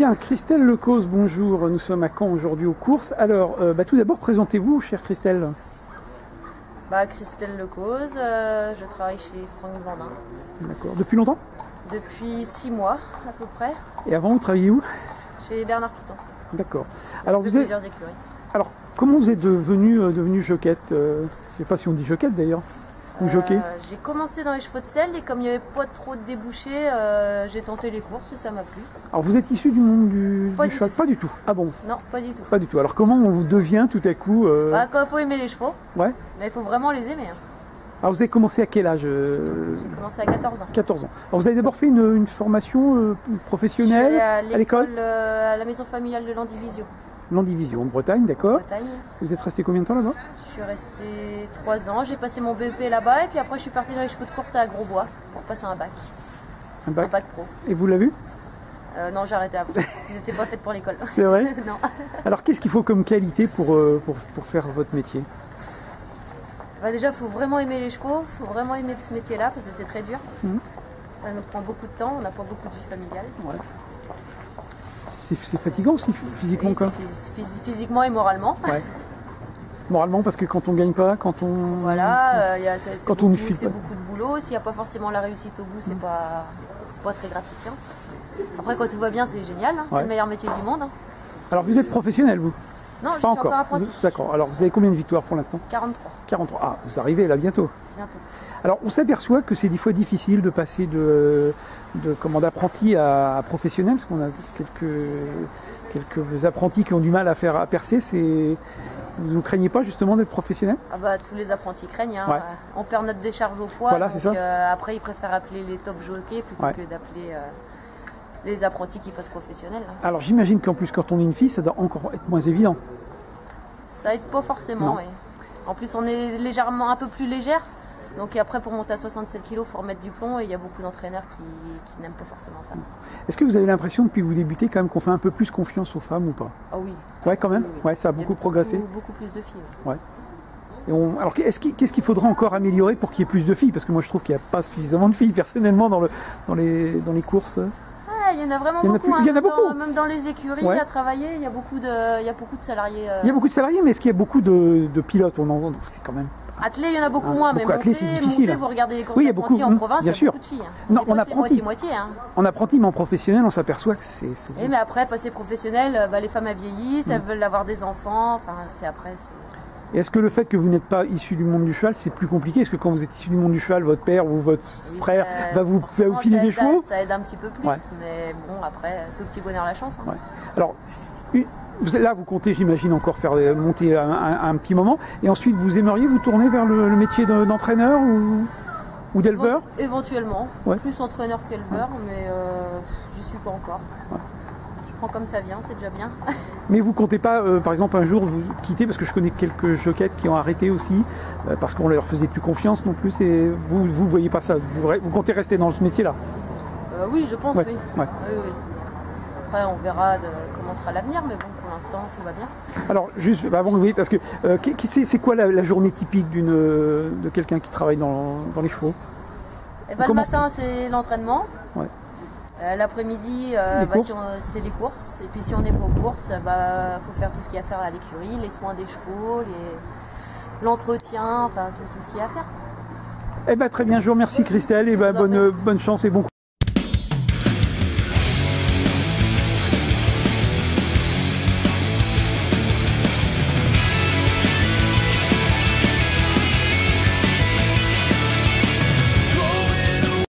Bien, Christelle Lecause, bonjour. Nous sommes à Caen aujourd'hui aux courses. Alors, tout d'abord, présentez-vous, chère Christelle. Christelle Lecause, je travaille chez Franck Blandin. D'accord. Depuis longtemps? Depuis 6 mois à peu près. Et avant, vous travailliez où? Chez Bernard Piton. D'accord. Alors, vous êtes... plusieurs écuries. Alors, comment vous êtes devenu jockey? Je ne sais pas si on dit jockey d'ailleurs. Ou jockey? J'ai commencé dans les chevaux de selle et comme il n'y avait pas trop de débouchés, j'ai tenté les courses et ça m'a plu. Alors, vous êtes issu du monde du cheval? tout. Pas du tout. Ah bon? Non, pas du tout. Pas du tout. Alors, comment on devient tout à coup Quand il faut aimer les chevaux, ouais. mais il faut vraiment les aimer. Alors, vous avez commencé à quel âge? J'ai commencé à 14 ans. 14 ans. Alors, vous avez d'abord fait une formation professionnelle à l'école? À la maison familiale de Landivisio. Landivisio, en Bretagne, d'accord. Vous êtes resté combien de temps là-bas? Je suis restée 3 ans, j'ai passé mon BEP là-bas et puis après je suis partie dans les chevaux de course à Grosbois pour passer un bac. Un bac? Un bac pro. Et vous l'avez vu? Non, j'ai arrêté avant. Je n'étais pas faite pour l'école. C'est vrai? Non. Alors qu'est-ce qu'il faut comme qualité pour faire votre métier? Déjà, il faut vraiment aimer les chevaux, il faut vraiment aimer ce métier-là parce que c'est très dur. Ça nous prend beaucoup de temps, on n'a pas beaucoup de vie familiale. Ouais. C'est fatigant aussi physiquement, oui, quoi. Physiquement et moralement. Ouais. Moralement parce que quand on gagne pas, quand on... Voilà, c'est beaucoup de boulot. S'il n'y a pas forcément la réussite au bout, c'est pas très gratifiant. Après, quand tout va bien, c'est génial, hein. C'est le meilleur métier du monde. Hein. Alors vous êtes professionnel, vous? Non, je suis encore apprenti. D'accord. Alors vous avez combien de victoires pour l'instant? 43. 43. Ah, vous arrivez là bientôt. Bientôt. Alors on s'aperçoit que c'est des fois difficile de passer d'apprenti à professionnel, parce qu'on a quelques apprentis qui ont du mal à percer. Vous ne craignez pas justement d'être professionnel? Tous les apprentis craignent. Hein. Ouais. On perd notre décharge au poids. Voilà, donc, après, ils préfèrent appeler les top jockeys plutôt que d'appeler les apprentis qui passent professionnels. Hein. Alors j'imagine qu'en plus, quand on est une fille, ça doit encore être moins évident. Ça aide pas forcément. Oui. En plus, on est légèrement un peu plus légère. Donc après, pour monter à 67 kg, il faut remettre du plomb et il y a beaucoup d'entraîneurs qui n'aiment pas forcément ça. Est-ce que vous avez l'impression, depuis que vous débutez, quand même qu'on fait un peu plus confiance aux femmes ou pas? Ah oui. Ouais, quand même. Oui. Ouais, ça a beaucoup progressé. Beaucoup plus de filles. Ouais. Alors, qu'est-ce qu'il faudra encore améliorer pour qu'il y ait plus de filles? Parce que moi, je trouve qu'il n'y a pas suffisamment de filles, personnellement, dans les courses. Il y en a vraiment beaucoup. Il y en a beaucoup. Même dans les écuries à travailler, il y a beaucoup de salariés. Il y a beaucoup de salariés, mais est-ce qu'il y a beaucoup de pilotes? C'est quand même... Attelé, il y en a beaucoup moins, mais attelé, c'est difficile. Vous regardez les courses d'apprentis en province, il y a beaucoup de filles. Non, on apprenti. Moitié-moitié. Hein. En apprenti, mais en professionnel, on s'aperçoit que c'est... Mais après, passer professionnel, les femmes elles vieillissent, elles veulent avoir des enfants, Et est-ce que le fait que vous n'êtes pas issu du monde du cheval, c'est plus compliqué? Est-ce que quand vous êtes issu du monde du cheval, votre père ou votre frère va vous filer des chevaux? Ça aide un petit peu plus, mais bon, après, c'est au petit bonheur la chance. Hein. Ouais. Alors, là, vous comptez, j'imagine, encore faire monter un petit moment. Et ensuite, vous aimeriez vous tourner vers le métier d'entraîneur ou d'éleveur? Éventuellement. Plus entraîneur qu'éleveur, mais j'y suis pas encore. Ouais. Je prends comme ça vient, c'est déjà bien. Mais vous comptez pas, par exemple, un jour vous quitter, parce que je connais quelques jockeys qui ont arrêté aussi, parce qu'on leur faisait plus confiance non plus. Et vous voyez pas ça? Vous comptez rester dans ce métier-là? Oui, je pense, oui. Ouais. Oui. Après, on verra comment sera l'avenir, mais bon, pour l'instant, tout va bien. Alors, juste avant, oui, parce que c'est quoi la journée typique de quelqu'un qui travaille dans les chevaux? Le matin, c'est l'entraînement. Ouais. L'après-midi, c'est les courses. Et puis, si on n'est pas aux courses, faut faire tout ce qu'il y a à faire à l'écurie, les soins des chevaux, l'entretien, tout ce qu'il y a à faire. Très bien, je vous remercie Christelle, et bonne chance et bon courage.